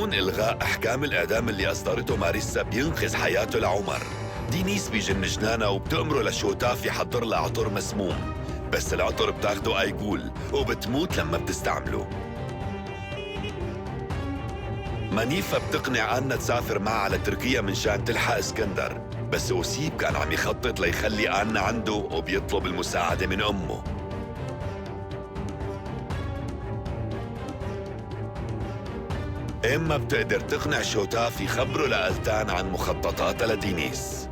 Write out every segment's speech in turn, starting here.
قانون إلغاء أحكام الإعدام اللي أصدرته ماريسا بينقذ حياته لعمر. دينيس بيجن جنانها وبتأمره لشوتاف يحضر لها عطر مسموم، بس العطر بتاخده أيقول وبتموت لما بتستعمله. مانيفا بتقنع آنا تسافر معها على تركيا من شان تلحق اسكندر، بس أوسيب كان عم يخطط ليخلي آنا عنده وبيطلب المساعدة من أمه. إما بتقدر تقنع شوتاف يخبروا لألتان عن مخططاتها لدينيس.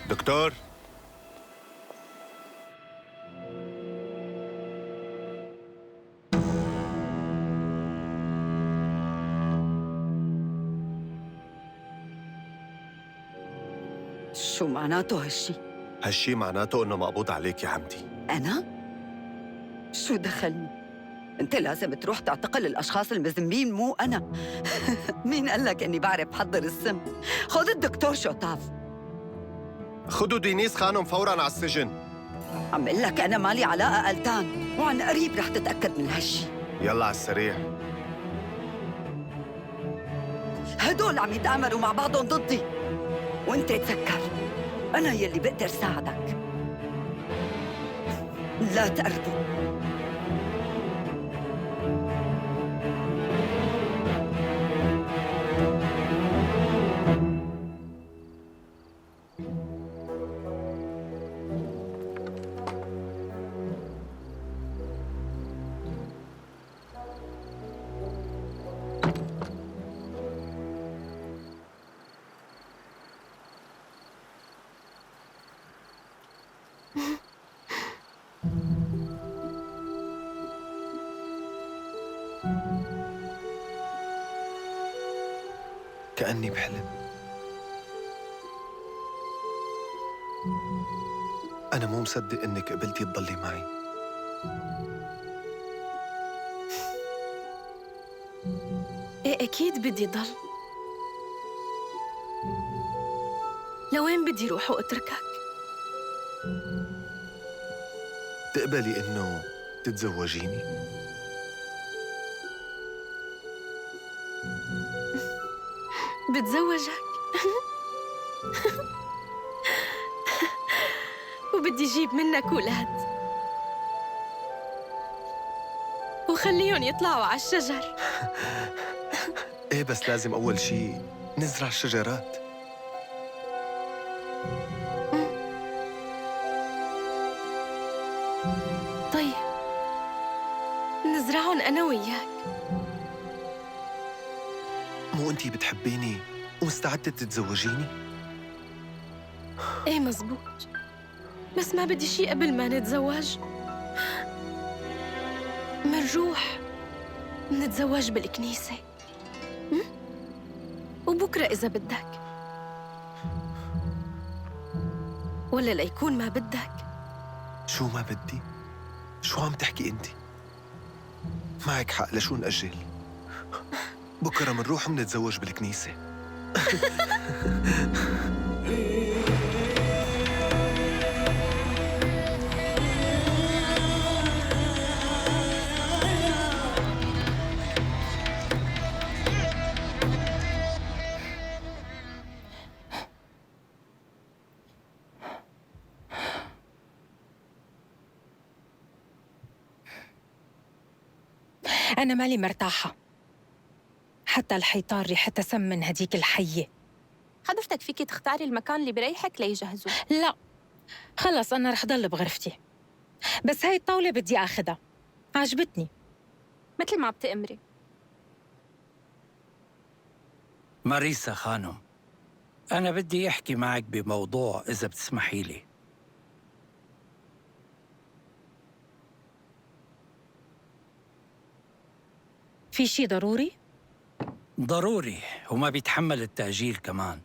دكتور، شو معناته هالشي؟ هالشي معناته إنه مقبوض عليك يا حمدي. أنا؟ شو دخلني؟ أنت لازم تروح تعتقل الأشخاص المذنبين مو أنا. مين قال لك إني بعرف حضر السم؟ خذ الدكتور شوتاف. خدوا دينيس خانم فوراً على السجن. عم قل لك أنا مالي علاقة ألتان، وعن قريب رح تتأكد من هالشي. يلا على السريع. هدول عم يتآمروا مع بعضهم ضدي، وأنت تذكر أنا يلي بقدر ساعدك. لا تقربوا. كأني بحلم. أنا مو مصدق إنك قبلتي تضلي معي. إيه أكيد بدي ضل. لوين بدي روح وأتركك؟ تقبلي إنه تتزوجيني؟ بتزوجك. وبدي جيب منك أولاد وخليهم يطلعوا على الشجر. إيه بس لازم أول شي نزرع الشجرات. طيب نزرعهم أنا وياك. مو أنتي بتحبيني ومستعدة تتزوجيني؟ إيه مزبوط، بس ما بدي شي قبل ما نتزوج. منروح نتزوج بالكنيسة، وبكرة إذا بدك، ولا ليكون ما بدك. شو ما بدي؟ شو عم تحكي أنتي؟ معك حق، لشو نأجل؟ بكرة منروح ومنتزوج بالكنيسة. أنا مالي مرتاحة، حتى الحيطان ريحتها سم من هديك الحية. حضرتك فيكي تختاري المكان اللي بريحك ليجهزوه. لا خلص أنا رح ضل بغرفتي، بس هاي الطاولة بدي آخدها، عجبتني. مثل ما بتأمري. ماريسا خانم، أنا بدي أحكي معك بموضوع إذا بتسمحي لي. في شي ضروري؟ ضروري وما بيتحمل التأجيل كمان.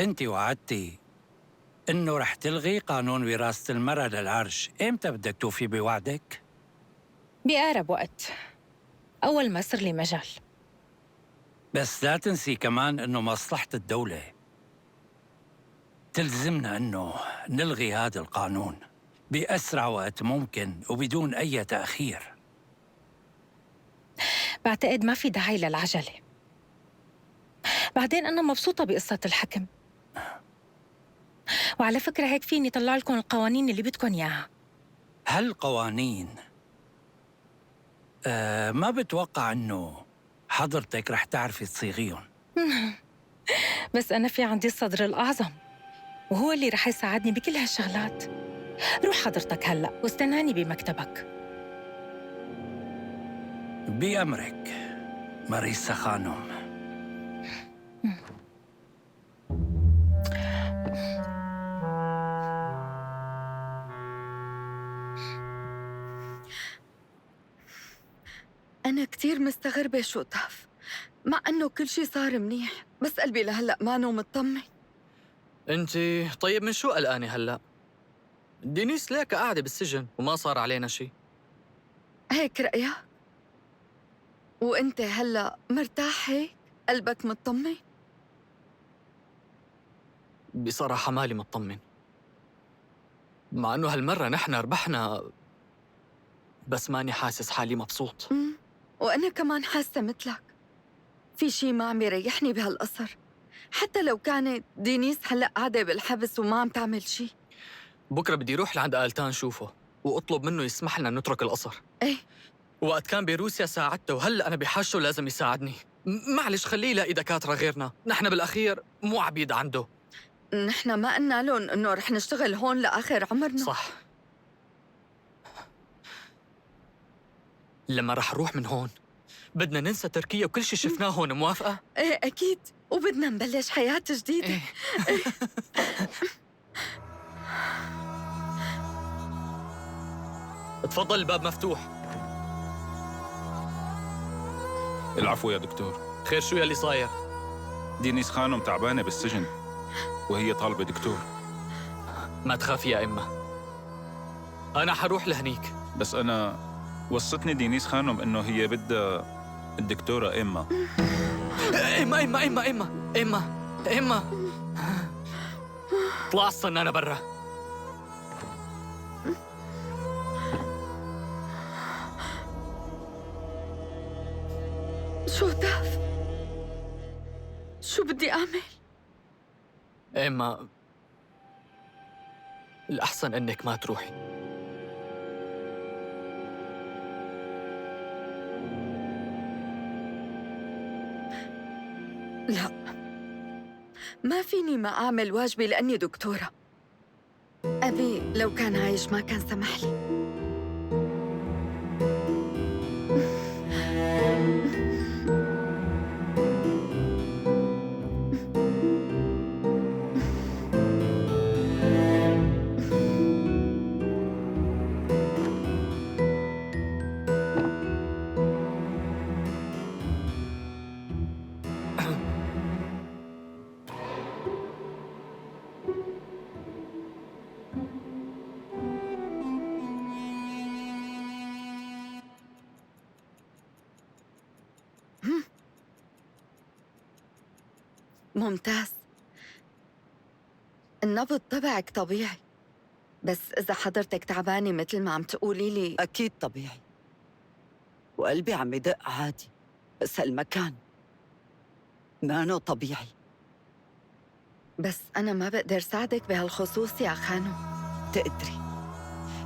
أنت وعدتي إنه رح تلغي قانون وراثة المرأة للعرش، إمتى بدك توفي بوعدك؟ بأقرب وقت، أول ما يصير لي مجال. بس لا تنسي كمان إنه مصلحة الدولة. تلزمنا أنه نلغي هذا القانون بأسرع وقت ممكن وبدون أي تأخير. بعتقد ما في داعي للعجلة. بعدين أنا مبسوطة بقصة الحكم، وعلى فكرة هيك فيني طلع لكم القوانين اللي بدكم إياها. هالقوانين ما بتوقع أنه حضرتك رح تعرفي تصيغيهم. بس أنا في عندي الصدر الأعظم، وهو اللي رح يساعدني بكل هالشغلات. روح حضرتك هلأ واستناني بمكتبك. بأمرك ماريسا خانم. أنا كتير مستغربة شوتاف، مع إنه كل شي صار منيح، بس قلبي لهلأ مانو مطمن. انتي طيب من شو قلقانة هلا؟ دينيس ليك قاعدة بالسجن وما صار علينا شي. هيك رأيك؟ وأنت هلأ مرتاح هيك؟ قلبك مطمن؟ بصراحة مالي مطمن، مع انه هالمرة نحن ربحنا، بس ماني حاسس حالي مبسوط. وأنا كمان حاسة مثلك، في شي ما عم يريحني بهالقصر، حتى لو كانت دينيس هلأ قاعدة بالحبس وما عم تعمل شي. بكرة بدي روح لعند آلتان شوفه وأطلب منه يسمح لنا نترك القصر. إيه؟ وقت كان بروسيا ساعدته وهلأ أنا بحاجته ولازم يساعدني. معلش خليه يلاقي دكاترة غيرنا، نحن بالأخير مو عبيد عنده. نحن ما قلنا لهم إنه رح نشتغل هون لآخر عمرنا. صح. لما رح نروح من هون بدنا ننسى تركيا وكل شي شفناه هون، موافقة؟ إيه أكيد، وبدنا نبلش حياة جديدة. إيه. تفضل الباب مفتوح. العفو يا دكتور. خير شو يلي صاير؟ دينيس خانم تعبانة بالسجن وهي طالبة دكتور. ما تخافي يا إما، أنا حروح لهنيك. بس أنا وصتني دينيس خانم إنه هي بدها الدكتورة إما. إما إما إما إما إما إما طلع الصنانة برا. شوتاف، شو بدي أعمل؟ إما الأحسن إنك ما تروحي. لا، ما فيني ما أعمل واجبي لأني دكتورة. أبي لو كان عايش ما كان سمح لي. ممتاز. النبض تبعك طبيعي، بس إذا حضرتك تعبانة مثل ما عم تقولي لي. أكيد طبيعي، وقلبي عم يدق عادي، بس هالمكان مانو طبيعي. بس أنا ما بقدر ساعدك بهالخصوص يا خانم. تقدري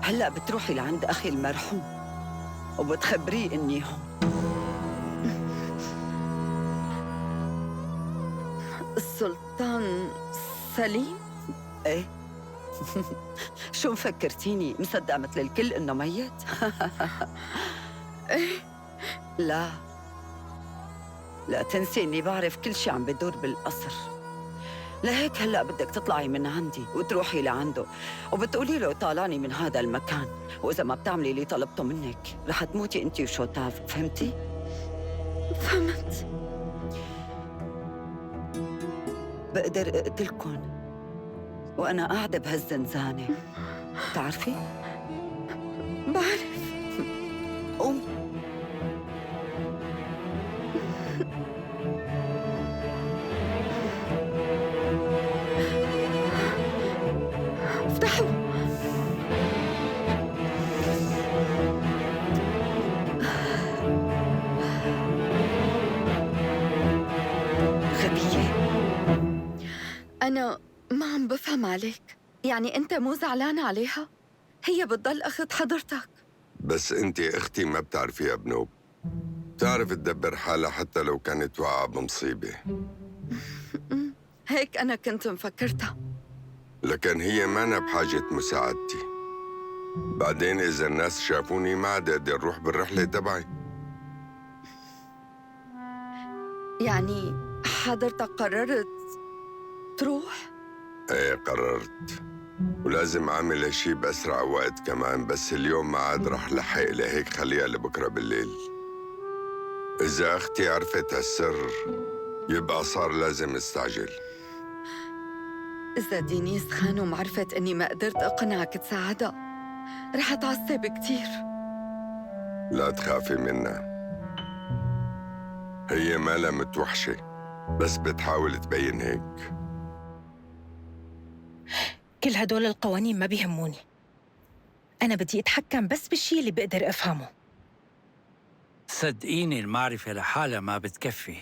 هلأ بتروحي لعند أخي المرحوم وبتخبريه إني هون. السلطان سليم؟ إيه. شو مفكرتيني مصدقة مثل الكل إنه ميت؟ إيه؟ لا تنسي إني بعرف كل شي عم بدور بالقصر، لهيك هلأ بدك تطلعي من عندي وتروحي لعنده وبتقولي له طالعني من هذا المكان، وإذا ما بتعملي اللي طلبته منك رح تموتي أنتي وشوتاف. فهمتي؟ فهمت. بقدر أقتلكن وأنا قاعدة بهالزنزانة، بتعرفي؟ بعرف. قومي. أنا ما عم بفهم عليك. يعني أنت مو زعلان عليها؟ هي بتضل أخت حضرتك. بس انت اختي ما بتعرفيها بنوب، بتعرف تدبر حالها حتى لو كانت واقعة بمصيبة. هيك أنا كنت مفكرتها. لكن هي مانا بحاجة مساعدتي. بعدين إذا الناس شافوني ما عاد أقدر أروح بالرحلة تبعي. يعني حضرتك قررت تروح؟ ايه قررت، ولازم أعمل هالشي بأسرع وقت كمان، بس اليوم ما عاد رح لحق، لهيك خليها لبكرة بالليل. إذا أختي عرفت هالسر يبقى صار لازم استعجل. إذا دينيس خانم عرفت إني ما قدرت أقنعك تساعدها رح تعصب كتير. لا تخافي منها، هي مالها متوحشة، بس بتحاول تبين هيك. كل هدول القوانين ما بيهموني. أنا بدي أتحكم بس بالشي اللي بقدر أفهمه. صدقيني المعرفة لحالها ما بتكفي،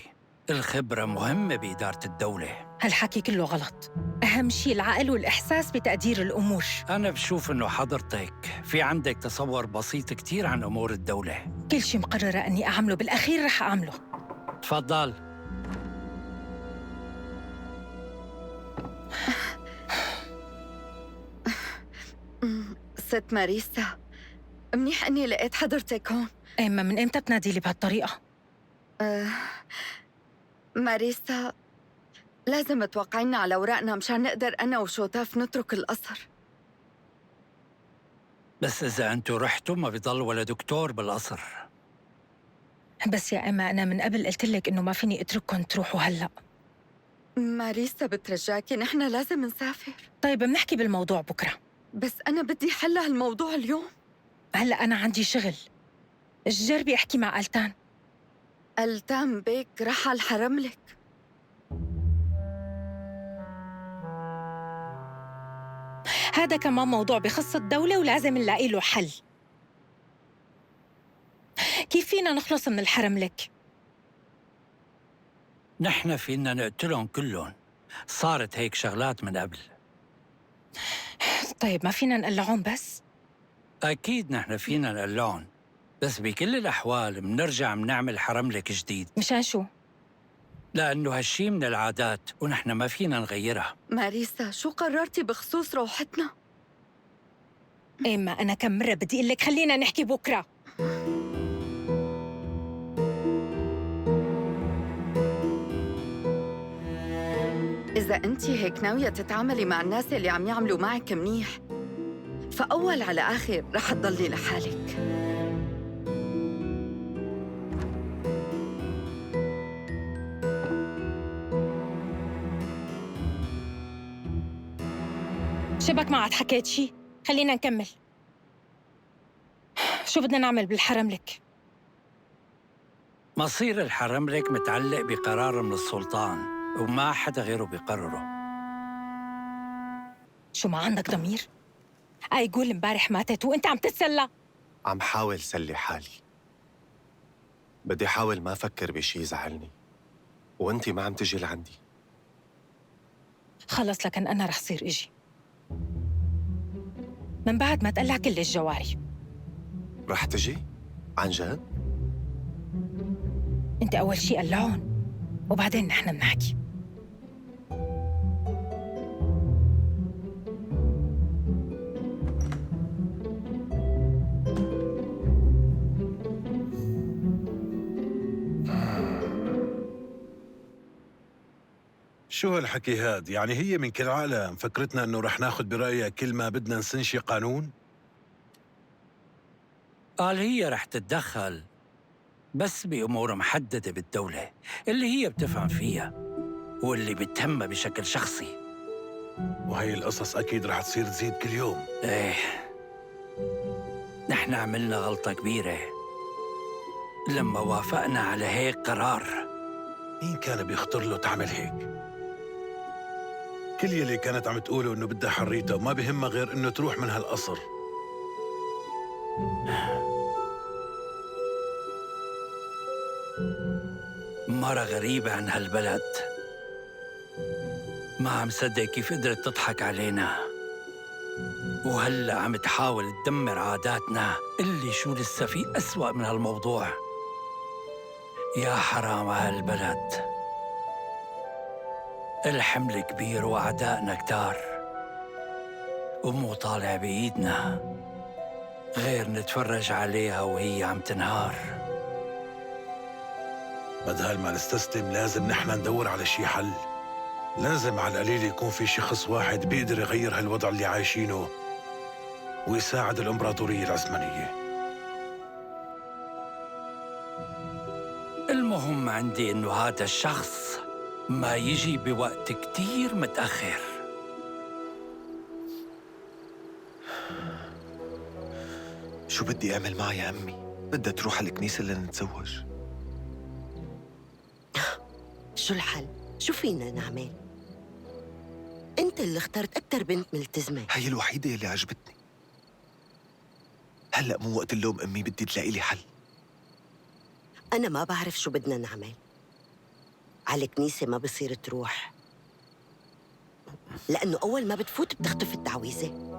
الخبرة مهمة بإدارة الدولة. هالحكي كله غلط. أهم شي العقل والإحساس بتقدير الأمور. أنا بشوف إنه حضرتك في عندك تصور بسيط كتير عن أمور الدولة. كل شي مقررة أني أعمله بالأخير رح أعمله. تفضل. ست ماريسا، منيح إني لقيت حضرتك هون. إما من إمتى بتنادي لي بهالطريقة؟ ماريسا، لازم توقعينا على أوراقنا مشان نقدر أنا وشوتاف نترك القصر. بس إذا أنتوا رحتوا ما بيضل ولا دكتور بالقصر. بس يا إما أنا من قبل قلت لك إنه ما فيني أترككم تروحوا هلأ. ماريسا بترجاكي، نحن لازم نسافر. طيب بنحكي بالموضوع بكرة. بس أنا بدي حل هالموضوع اليوم. هلأ أنا عندي شغل. جربي احكي مع ألتان. ألتان بيك رحل حرملك. هذا كمان موضوع بخص الدولة ولازم نلاقي له حل. كيف فينا نخلص من الحرملك؟ نحن فينا نقتلهم كلهم، صارت هيك شغلات من قبل. طيب ما فينا نقلعهم بس؟ أكيد نحن فينا نقلعهم، بس بكل الأحوال منرجع منعمل حرملك جديد. مشان شو؟ لأنه هالشي من العادات ونحن ما فينا نغيرها. ماريسا، شو قررتي بخصوص روحتنا؟ إما أنا كم مرة بدي أقول لك خلينا نحكي بكرة. إذا أنتِ هيك ناوية تتعاملي مع الناس اللي عم يعملوا معك منيح، فأول على آخر رح تضلي لحالك. شبك ما عاد حكيت شي، خلينا نكمل. شو بدنا نعمل بالحرملك؟ مصير الحرملك متعلق بقرار من السلطان وما حدا غيره بيقرره. شو ما عندك ضمير؟ يقول امبارح ماتت وانت عم تتسلى. عم حاول سلي حالي، بدي حاول ما أفكر بشي يزعلني، وانتي ما عم تجي لعندي. خلص، لكن أنا رح صير إجي من بعد ما تقلع كل الجواري. رح تجي؟ عن جد؟ انت أول شي قلعون وبعدين نحن بنحكي. شو هالحكي هاد؟ يعني هي من كل عقلها مفكرتنا انه رح ناخد برأيها كل ما بدنا نسنشي قانون؟ قال هي رح تتدخل بس بأمور محددة بالدولة اللي هي بتفهم فيها واللي بتهمها بشكل شخصي. وهي القصص أكيد رح تصير تزيد كل يوم. ايه، نحن عملنا غلطة كبيرة لما وافقنا على هيك قرار. مين كان بيخطر له تعمل هيك؟ كل يلي كانت عم تقوله انه بدها حريتها وما بهمها غير انه تروح من هالقصر. مرة غريبة عن هالبلد، ما عم صدق كيف قدرت تضحك علينا، وهلأ عم تحاول تدمر عاداتنا اللي شو لسه في أسوأ من هالموضوع. يا حرام على البلد، الحمل كبير وأعدائنا كتار، ومو طالع بإيدنا غير نتفرج عليها وهي عم تنهار. بدل ما نستسلم لازم نحن ندور على شي حل. لازم على القليل يكون في شخص واحد بيقدر يغير هالوضع اللي عايشينه ويساعد الإمبراطورية العثمانية. المهم عندي إنه هذا الشخص ما يجي بوقت كتير متأخر. شو بدي أعمل معها يا أمي؟ بدها تروح على الكنيسة لنتزوج. شو الحل؟ شو فينا نعمل؟ انت اللي اخترت اكثر بنت ملتزمه. هي الوحيدة اللي عجبتني. هلأ مو وقت اللوم أمي، بدي تلاقي لي حل. انا ما بعرف شو بدنا نعمل. على الكنيسه ما بصير تروح، لانه اول ما بتفوت بتختفي التعويذه.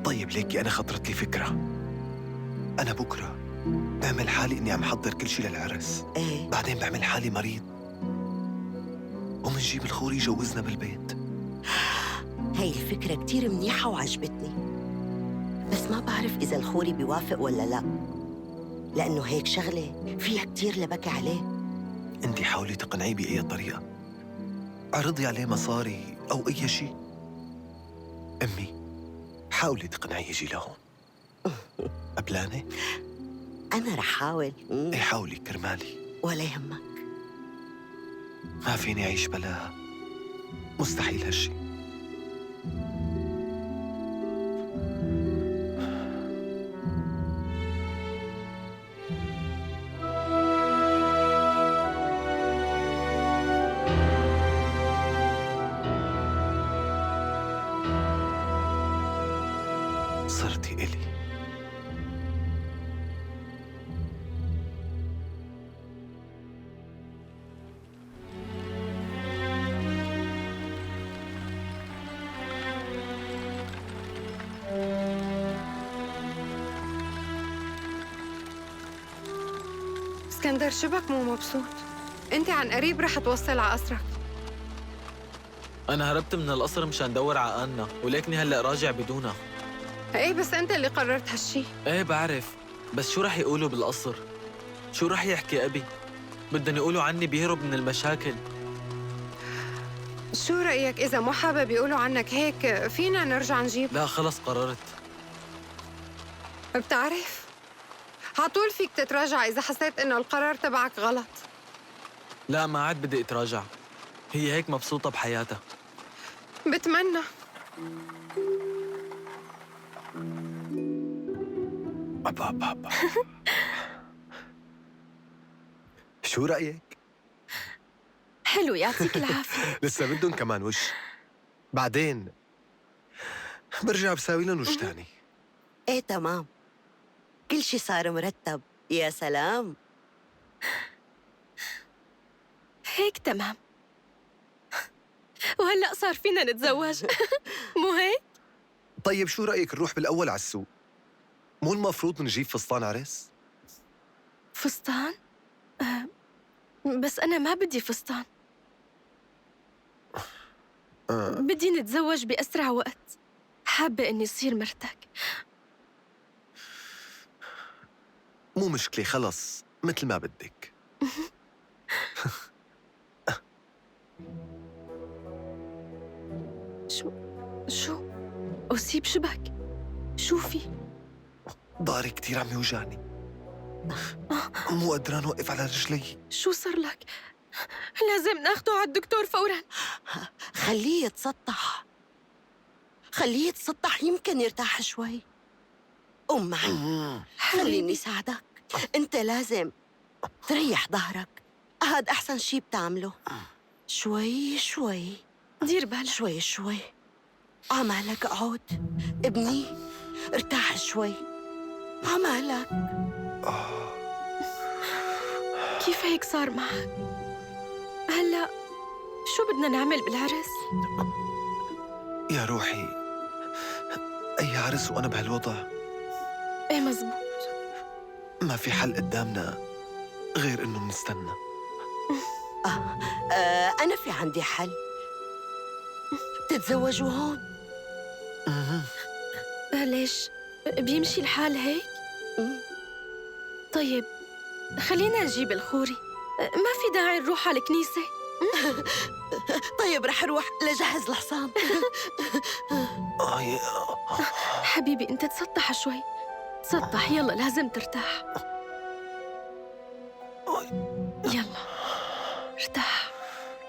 طيب ليكي أنا خطرت لي فكرة. أنا بكرة بعمل حالي إني عم حضر كل شي للعرس. ايه بعدين بعمل حالي مريض ومنجيب الخوري يجوزنا بالبيت. هاي الفكره كتير منيحه وعجبتني، بس ما بعرف اذا الخوري بيوافق ولا لا، لانه هيك شغله فيها كتير لبكي عليه. أنتِ حاولي تقنعيه بأي طريقة، اعرضي عليه مصاري أو أي شي. أمي حاولي تقنعيه يجي لهون. قبلانة؟ انا رح حاول. إيه حاولي كرمالي. ولا يهمك. ما فيني أعيش بلاها، مستحيل هالشي. صرتي إلي. اسكندر شبك مو مبسوط؟ انت عن قريب رح توصل على قصرك. أنا هربت من القصر مشان دور على آنا، ولكني هلأ راجع بدونها. ايه بس انت اللي قررت هالشي. إيه بعرف، بس شو رح يقولوا بالقصر؟ شو رح يحكي أبي؟ بدهم يقولوا عني بيهرب من المشاكل. شو رأيك إذا مو حابب يقولوا عنك هيك فينا نرجع نجيب؟ لا خلص قررت. بتعرف عطول فيك تتراجع إذا حسيت إنه القرار تبعك غلط. لا ما عاد بدي أتراجع، هي هيك مبسوطة بحياتها. بتمنى. أبا شو رأيك؟ حلو يعطيك العافية. لسه بدهم كمان وش. بعدين برجع بساوي لهم وش تاني. ايه تمام، كل شي صار مرتب. يا سلام. هيك تمام. وهلأ صار فينا نتزوج. مو هيك؟ طيب شو رأيك نروح بالأول على السوق؟ مو المفروض نجيب فستان عرس؟ فستان؟ بس أنا ما بدي فستان. بدي نتزوج بأسرع وقت. حابة إني أصير مرتك. مو مشكلة، خلص مثل ما بدك. شو؟ أصيب شبك؟ شو في؟ ضهري كتير عم يوجعني، مو قدران أوقف على رجلي. شو صار لك؟ لازم ناخده على الدكتور فوراً. خليه يتسطح، خليه يتسطح يمكن يرتاح شوي. قوم معي، خليني ساعدك. انت لازم تريح ظهرك، هاد أحسن شي بتعمله. شوي شوي، دير بالك. شوي شوي. عمالك اقعد ابني، ارتاح شوي. عمالك كيف هيك صار معك؟ هلأ شو بدنا نعمل بالعرس؟ يا روحي، أي عرس وأنا بهالوضع؟ ايه مزبوط. ما في حل قدامنا غير إنه نستنى. أنا في عندي حل. تتزوجوا هون. ليش؟ بيمشي الحال هيك؟ طيب خلينا نجيب الخوري، ما في داعي نروح على الكنيسة. طيب رح أروح لجهز الحصان. حبيبي أنت تسطح شوي، تسطح يلا، لازم ترتاح. يلا ارتاح،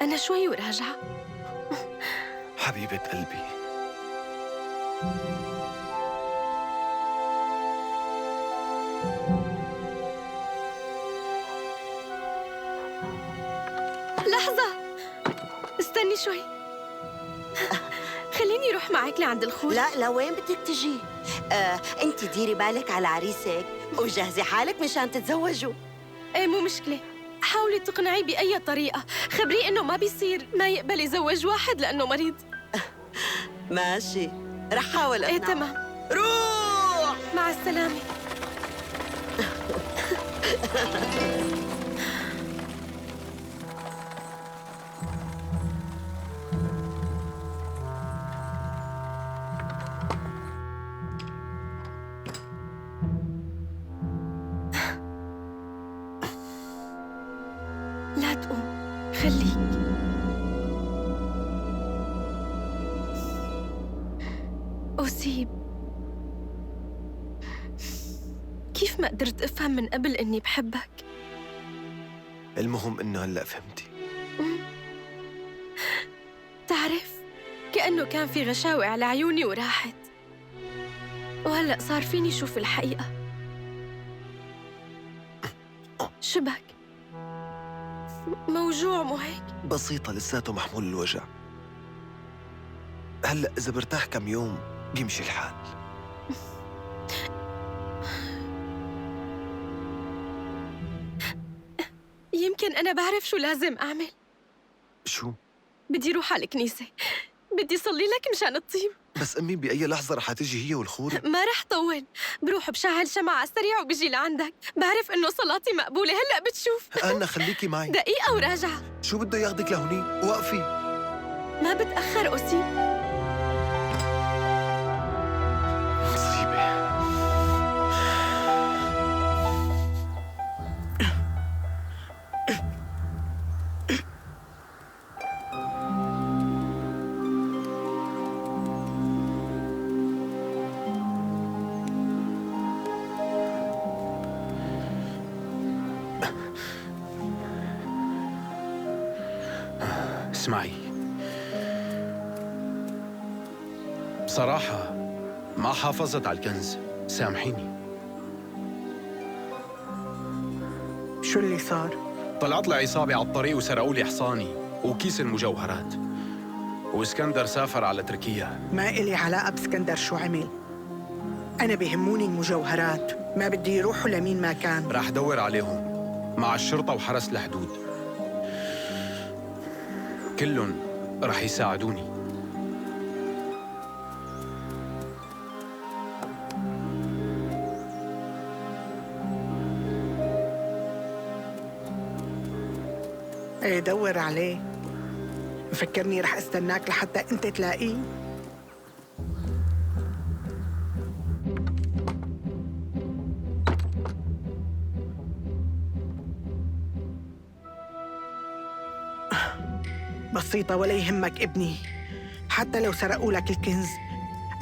أنا شوي وراجعة. حبيبة قلبي. لحظة، استني شوي. خليني أروح معك لعند الخور. لا لوين بدك تجي؟ أنت ديري بالك على عريسك وجهزي حالك مشان تتزوجوا. ايه مو مشكلة، حاولي تقنعيه بأي طريقة، خبريه إنه ما بيصير ما يقبل يزوج واحد لأنه مريض. ماشي، رح حاول أقنعه. ايه تمام. روح مع السلامة. لا تقوم، خليك. أسيب، كيف ما قدرت أفهم من قبل إني بحبك؟ المهم إنه هلأ فهمتي. تعرف، كأنه كان في غشاوة على عيوني وراحت، وهلأ صار فيني شوف الحقيقة. شبك؟ موجوع مو هيك؟ بسيطة، لساته محمول الوجع. هلأ إذا برتاح كم يوم بيمشي الحال. يمكن أنا بعرف شو لازم أعمل. شو؟ بدي روح على الكنيسة، بدي صلي لك مشان الطيب. بس أمي بأي لحظة رح تجي هي والخوري. ما رح طول، بروح بشعل شمعة على السريع وبجي لعندك. بعرف إنه صلاتي مقبولة، هلأ بتشوف. أنا خليكي معي دقيقة وراجعة. شو بده ياخدك لهوني؟ وقفي. ما بتأخر أسيب. مصيبة. اسمعي، بصراحة ما حافظت على الكنز، سامحيني. شو اللي صار؟ طلعت لي عصابة على الطريق وسرقوا لي حصاني وكيس المجوهرات، واسكندر سافر على تركيا. ما إلي علاقة باسكندر شو عمل. أنا بيهموني المجوهرات، ما بدي يروحوا لمين ما كان. راح دور عليهم مع الشرطة وحرس الحدود، كلهم راح يساعدوني. ايه دور عليه. مفكرني رح استناك لحتى انت تلاقيه؟ بسيطة ولا يهمك ابني، حتى لو سرقوا لك الكنز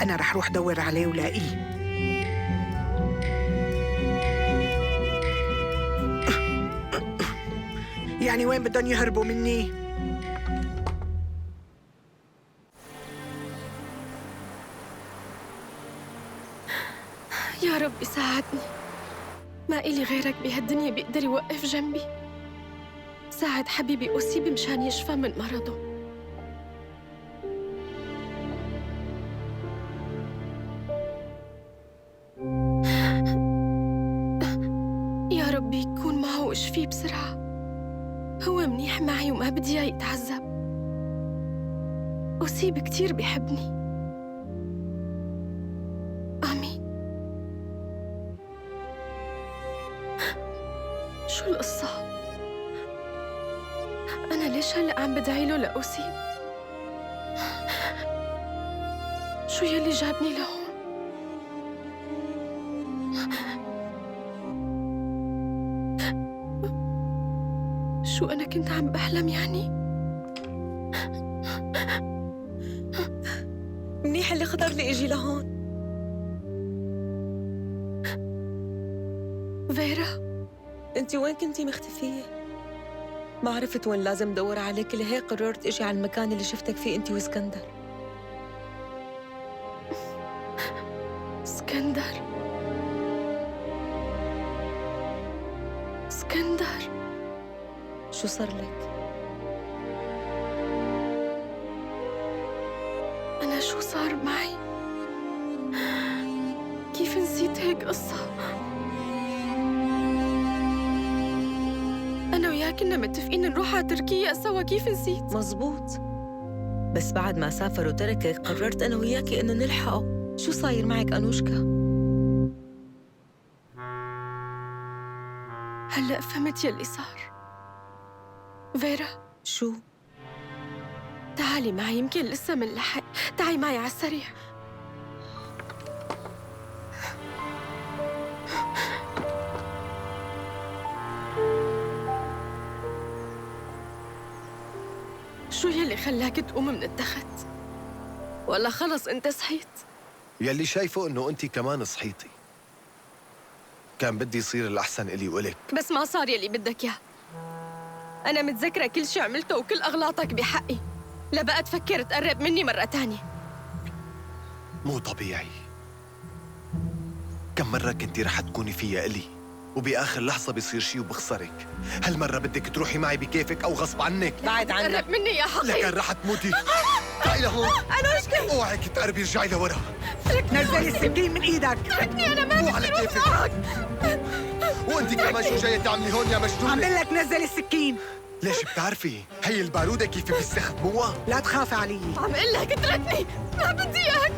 أنا رح روح دور عليه ولاقيه. يعني وين بدهم يهربوا مني؟ يا رب يساعدني، ما إلي غيرك بهالدنيا بيقدر يوقف جنبي. ساعد حبيبي أسيب مشان يشفى من مرضه. واشفيه بسرعة. هو منيح معي وما بدي إياه يتعذب. أصيب كتير بيحبني. آمين. شو القصة؟ أنا ليش هلأ عم بدعي له لأصيب؟ شو يلي جابني لهون؟ شو أنا كنت عم بحلم يعني؟ منيح اللي خطر لي اجي لهون. فيرا، انتي وين كنتي مختفية؟ ما عرفت وين لازم دور عليك، لهيك قررت اجي على المكان اللي شفتك فيه انتي واسكندر. اسكندر. شو صار لك؟ أنا شو صار معي؟ كيف نسيت هيك قصة؟ أنا وياك كنا متفقين نروح على تركيا سوا، كيف نسيت؟ مزبوط، بس بعد ما سافر وتركك قررت أنا وياكي إنه نلحقه. شو صاير معك أنوشكا؟ هلأ فهمت يلي صار. فيرا، شو؟ تعالي معي، يمكن لسه منلحق. تعي معي على السريع. شو يلي خلاك تقوم من التخت؟ ولا خلص انت صحيت؟ يلي شايفه انه انت كمان صحيتي. كان بدي يصير الأحسن إلي وإلك، بس ما صار يلي بدك اياه. أنا متذكرة كل شي عملته وكل أغلاطك بحقي. لا بقى تفكر تقرب مني مرة تانية. مو طبيعي. كم مرة كنتي رح تكوني فيها إلي وبآخر لحظة بيصير شي وبخسرك. هالمرة بدك تروحي معي بكيفك أو غصب عنك. بعد عنك. قرب مني يا حقي. لكن رح تموتي. تعي لهون. أنوشكا، اوعك تقربي، ارجعي لورا. نزلي السكين من ايدك. تركني، أنا ما مو على كيفك. وانت كمان شو جاية تعملي هون يا مجنونة؟ عم لك نزلي السكين. ليش بتعرفي هي البارودة كيف بيستخدموها؟ لا تخافي علي. عم قل لك اتركني، ما بدي اياك.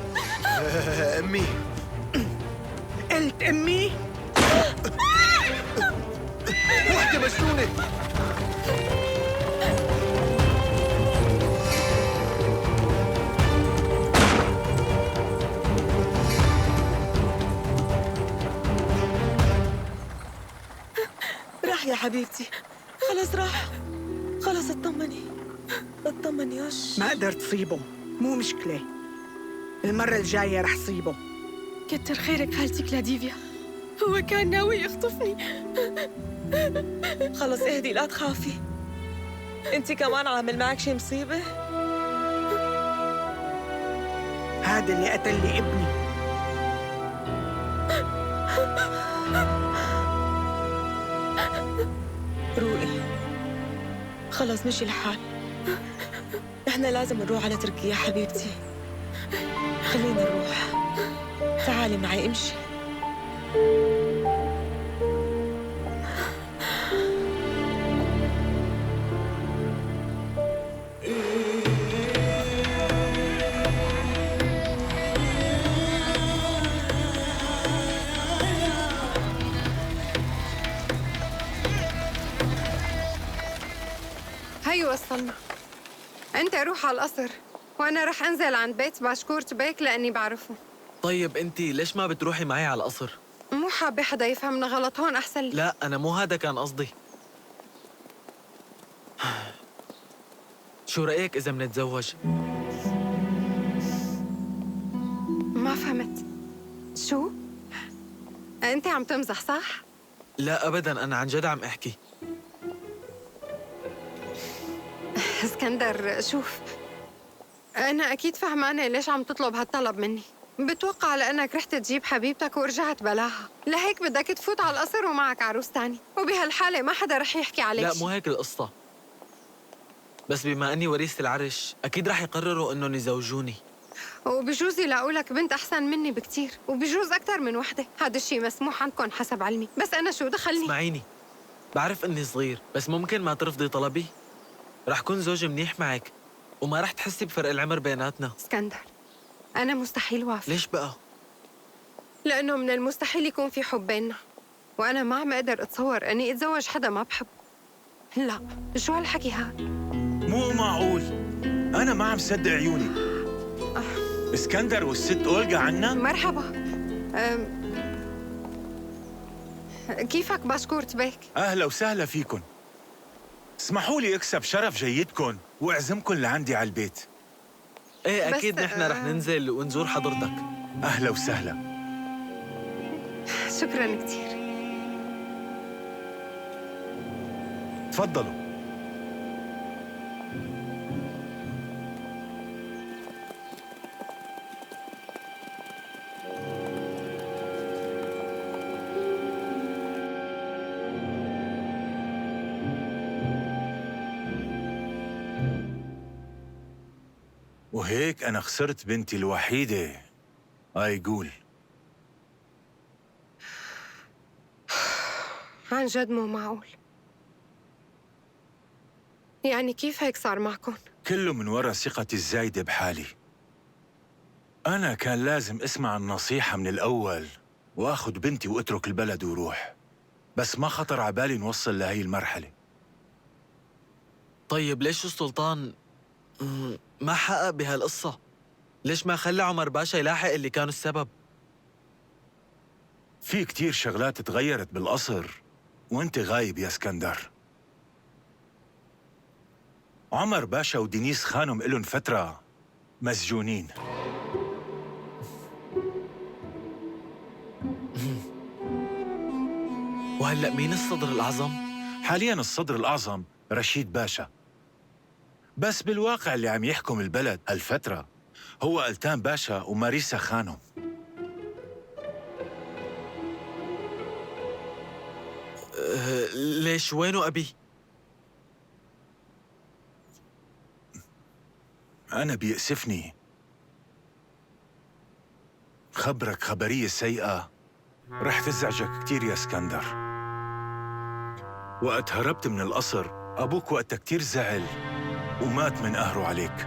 أمي. قلت أمي؟ وحدة مجنونة. راح يا حبيبتي، خلص راح. خلص اطمني، اطمني. ياش ما قدرت تصيبه، مو مشكلة. المرة الجاية رح صيبه. كتر خيرك خالتي كلاديفيا، هو كان ناوي يخطفني. خلص اهدي، لا تخافي. انت كمان عامل معك شي مصيبة؟ هذا اللي قتل لي ابني. روقي، خلص مشي الحال. احنا لازم نروح على تركيا حبيبتي. خلينا نروح. تعالي معي، امشي. هي وصلنا. انت روح على القصر وانا رح انزل عند بيت باشكورت بيك لاني بعرفه. طيب انتي ليش ما بتروحي معي على القصر؟ مو حابة حدا يفهمنا غلط، هون احسن لي. لا انا مو هذا كان قصدي. شو رأيك اذا منتزوج؟ ما فهمت. شو؟ انت عم تمزح صح؟ لا ابدا، انا عن جد عم احكي. اسكندر شوف، أنا أكيد فهمانة ليش عم تطلب هالطلب مني. بتوقع لأنك رحت تجيب حبيبتك ورجعت بلاها، لهيك بدك تفوت على القصر ومعك عروس تاني، وبهالحالة ما حدا رح يحكي عليك. لا مو هيك القصة، بس بما أني وريثة العرش أكيد رح يقرروا إنهم يزوجوني. وبجوز يلاقوا لك بنت أحسن مني بكتير، وبجوز أكتر من وحدة. هذا الشيء مسموح عندكم حسب علمي، بس أنا شو دخلني؟ اسمعيني، بعرف إني صغير، بس ممكن ما ترفضي طلبي؟ رح كون زوج منيح معك وما رح تحسي بفرق العمر بيناتنا. اسكندر، أنا مستحيل وافق. ليش بقى؟ لأنه من المستحيل يكون في حب بيننا، وأنا ما عم أقدر أتصور أني أتزوج حدا ما بحبه. لا، شو هالحكي هاد؟ مو معقول، أنا ما عم صدق عيوني. اسكندر والست أولغا عنا؟ مرحبا. كيفك باشكورت بيك؟ أهلا وسهلا فيكن. اسمحوا لي أكسب شرف جيدكن وأعزمكن لعندي على البيت. إيه أكيد نحن رح ننزل ونزور حضرتك. أهلا وسهلا. شكراً كتير. تفضلوا. وهيك أنا خسرت بنتي الوحيدة آيغول. عن جد مو معقول. يعني كيف هيك صار معكم؟ كله من وراء ثقتي الزايدة بحالي. أنا كان لازم أسمع النصيحة من الأول وآخذ بنتي وأترك البلد وروح، بس ما خطر عبالي نوصل لهي المرحلة. طيب ليش السلطان ما حقق بهالقصة؟ ليش ما خلى عمر باشا يلاحق اللي كانوا السبب؟ في كتير شغلات تغيرت بالقصر وانت غايب يا اسكندر. عمر باشا ودينيس خانم إلن فترة مسجونين. وهلأ مين الصدر الأعظم؟ حالياً الصدر الأعظم رشيد باشا، بس بالواقع اللي عم يحكم البلد هالفترة هو ألتان باشا وماريسا خانم. ليش وينه أبي؟ أنا بيأسفني خبرك خبرية سيئة رح تزعجك كتير يا اسكندر. وقت هربت من القصر أبوك وقتها كتير زعل ومات من قهره عليك.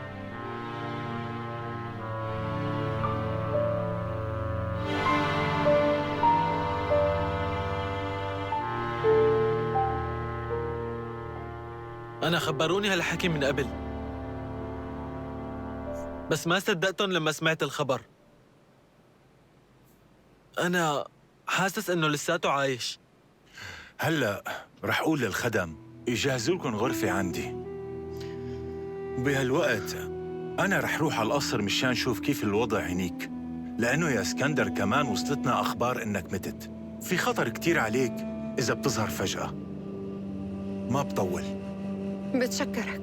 أنا خبروني هالحكي من قبل، بس ما صدقتهم لما سمعت الخبر. أنا حاسس إنه لساته عايش. هلأ رح أقول للخدم يجهزوا لكم غرفة عندي. بهالوقت أنا رح روح على القصر مشان شوف كيف الوضع هنيك، لأنه يا اسكندر كمان وصلتنا أخبار إنك متت. في خطر كتير عليك إذا بتظهر فجأة. ما بطول. بتشكرك.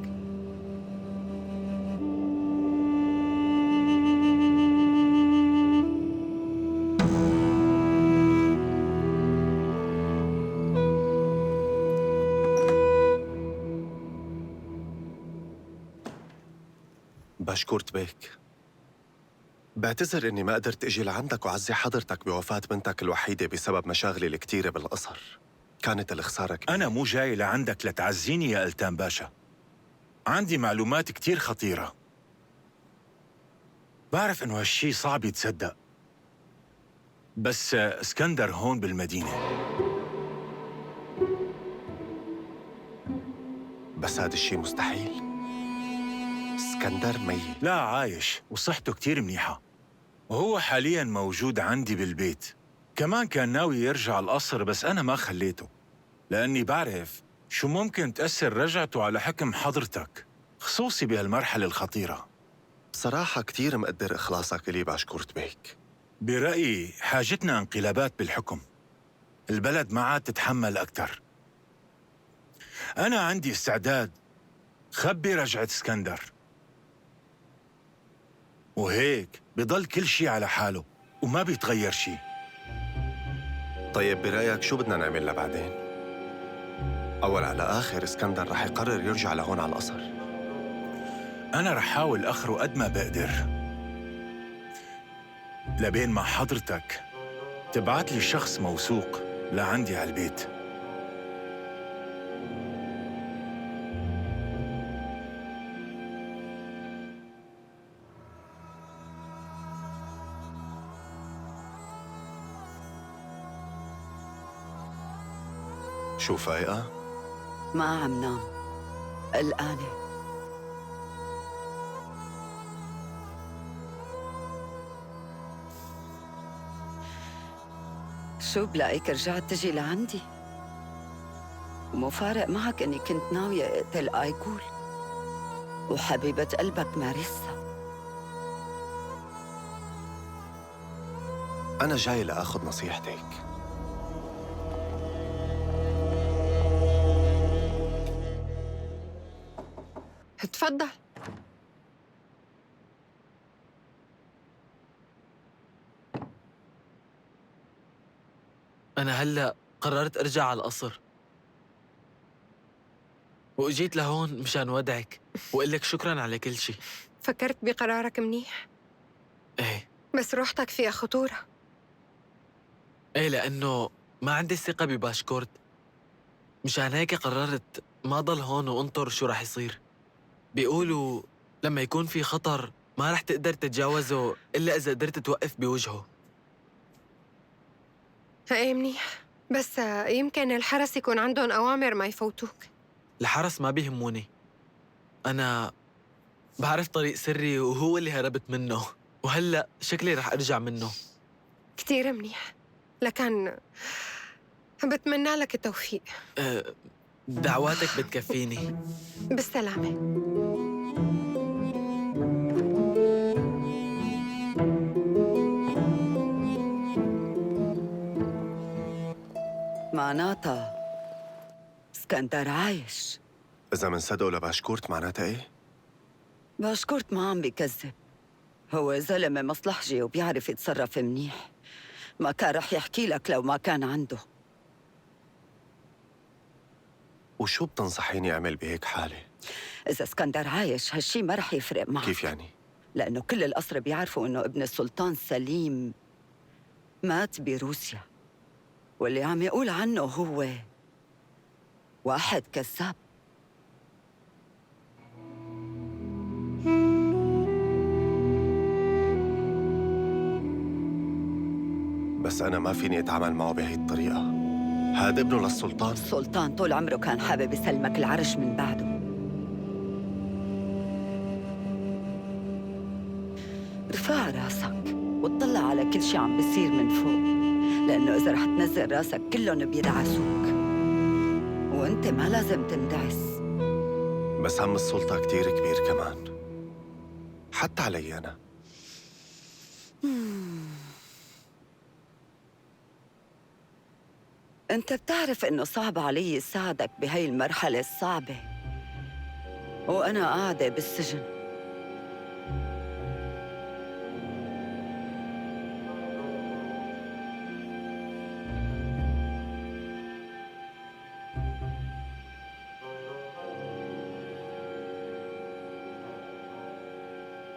باشكورت بيك، بعتذر إني ما قدرت أجي لعندك وعزي حضرتك بوفاة بنتك الوحيدة بسبب مشاغلي الكتيرة بالقصر. كانت الخسارة كبيرة. أنا مو جاي لعندك لتعزيني يا ألتان باشا. عندي معلومات كتير خطيرة. بعرف إنه هالشي صعب يتصدق، بس اسكندر هون بالمدينة. بس هذا الشي مستحيل. اسكندر ميت. لا، عايش وصحته كتير منيحة، وهو حالياً موجود عندي بالبيت. كمان كان ناوي يرجع القصر بس أنا ما خليته، لأني بعرف شو ممكن تأثر رجعته على حكم حضرتك، خصوصي بهالمرحلة الخطيرة. بصراحة كتير مقدر إخلاصك لي باشكورت بيك. برأيي حاجتنا انقلابات بالحكم. البلد ما عاد تتحمل أكتر. أنا عندي استعداد خبي رجعة اسكندر، وهيك بضل كل شي على حاله وما بيتغير شي. طيب برأيك شو بدنا نعمل لبعدين؟ أول على آخر اسكندر رح يقرر يرجع لهون على القصر. أنا رح حاول أخره قد ما بقدر، لبين ما حضرتك تبعت لي شخص موثوق لعندي على البيت. شو فايقة؟ ما عم نام، قلقانة. شو بلاقيك رجعت تجي لعندي؟ ومفارق معك اني كنت ناوية اقتل آيغول وحبيبة قلبك ماريسا. أنا جاي لآخذ نصيحتك. تفضل. أنا هلأ قررت أرجع على القصر، وإجيت لهون مشان ودعك وأقول لك شكراً على كل شي. فكرت بقرارك منيح؟ إيه. بس روحتك فيها خطورة. إيه، لأنه ما عندي ثقة بباشكورت، مشان هيك قررت ما ضل هون وانطر شو رح يصير. بيقولوا لما يكون في خطر ما رح تقدر تتجاوزه إلا إذا قدرت توقف بوجهه. ايه منيح، بس يمكن الحرس يكون عندهم أوامر ما يفوتوك. الحرس ما بيهموني، أنا بعرف طريق سري وهو اللي هربت منه، وهلأ شكلي رح أرجع منه. كتير منيح، لكن بتمنى لك التوفيق. دعواتك بتكفيني. بالسلامة. معناتها اسكندر عايش. إذا منصدقوا لباشكورت معناتها إيه؟ باشكورت ما عم بيكذب، هو زلمة مصلحجي وبيعرف يتصرف منيح. ما كان رح يحكي لك لو ما كان عنده. وشو بتنصحيني أعمل بهيك حالة؟ إذا اسكندر عايش هالشي ما رح يفرق معك. كيف يعني؟ لأنه كل القصر بيعرفوا إنه ابن السلطان سليم مات بروسيا، واللي عم يقول عنه هو واحد كذاب. بس أنا ما فيني أتعامل معه بهي الطريقة. هذا ابنه للسلطان. السلطان طول عمره كان حابب يسلمك العرش من بعده. ارفع راسك واطلع على كل شي عم بيصير من فوق، لأنه إذا رح تنزل راسك كلهم بيدعسوك، وأنت ما لازم تندعس. بس هم السلطة كتير كبير كمان، حتى علي أنا. أنت بتعرف إنه صعب علي ساعدك بهاي المرحلة الصعبة وأنا قاعدة بالسجن.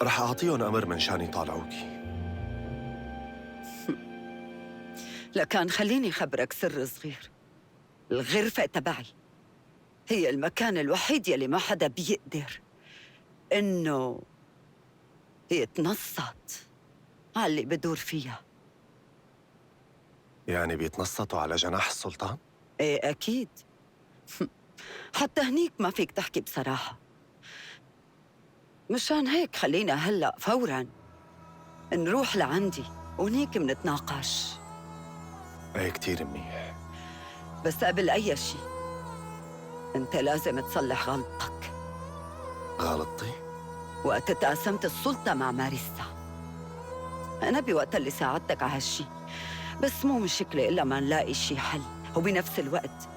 رح أعطيهم أمر من شان يطالعوكي. لكان خليني خبرك سر صغير. الغرفة تبعي هي المكان الوحيد يلي ما حدا بيقدر إنه يتنصت على اللي بدور فيها. يعني بيتنصتوا على جناح السلطان؟ إيه أكيد. حتى هنيك ما فيك تحكي بصراحة. مشان هيك خلينا هلأ فوراً نروح لعندي وهنيك منتناقش. ايه كتير منيح. بس قبل أي شي أنت لازم تصلح غلطتك. غلطتي؟ وقت تقاسمت السلطة مع ماريسا. أنا بوقت اللي ساعدتك على هالشي، بس مو مشكلة إلا ما نلاقي شي حل، وبنفس الوقت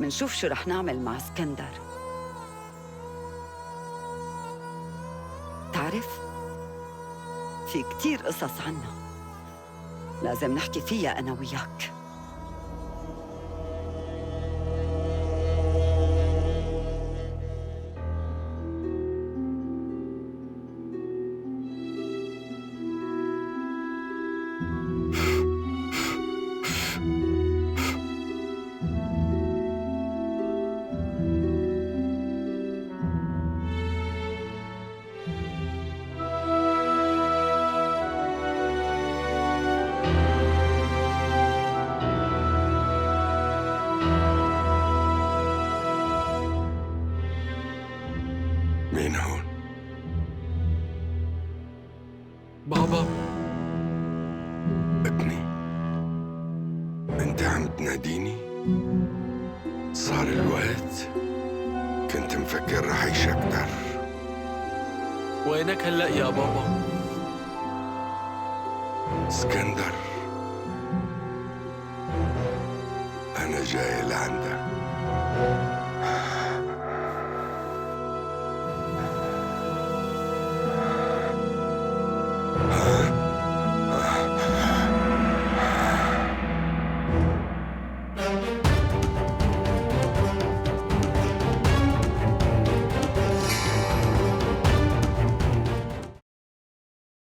منشوف شو رح نعمل مع اسكندر. تعرف في كتير قصص عنها لازم نحكي فيها أنا وياك. مين هون؟ بابا. ابني، انت عم تناديني؟ صار الوقت؟ كنت مفكر رح يعيش أكتر. وينك هلأ يا بابا؟ اسكندر، أنا جاي لعندك.